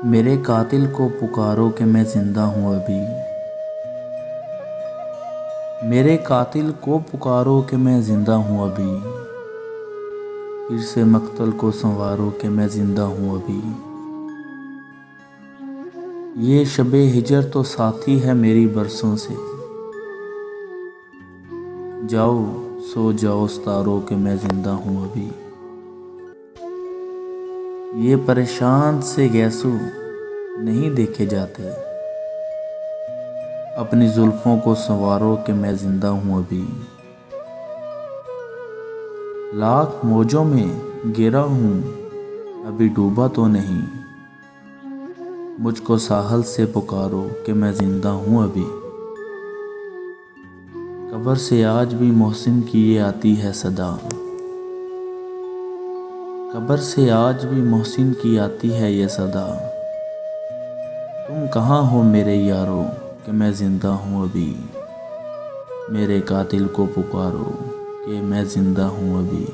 میرے قاتل کو پکارو کہ میں زندہ ہوں ابھی، میرے قاتل کو پکارو کہ میں زندہ ہوں ابھی، پھر سے مقتل کو سنوارو کہ میں زندہ ہوں ابھی۔ یہ شب ہجر تو ساتھی ہے میری برسوں سے، جاؤ سو جاؤ ستارو کہ میں زندہ ہوں ابھی۔ یہ پریشان سے گیسو نہیں دیکھے جاتے، اپنی زلفوں کو سنوارو کہ میں زندہ ہوں ابھی۔ لاکھ موجوں میں گرا ہوں ابھی ڈوبا تو نہیں، مجھ کو ساحل سے پکارو کہ میں زندہ ہوں ابھی۔ قبر سے آج بھی محسن کی یہ آتی ہے صدا، قبر سے آج بھی محسن کی آتی ہے یہ صدا، تم کہاں ہو میرے یارو کہ میں زندہ ہوں ابھی، میرے قاتل کو پکارو کہ میں زندہ ہوں ابھی۔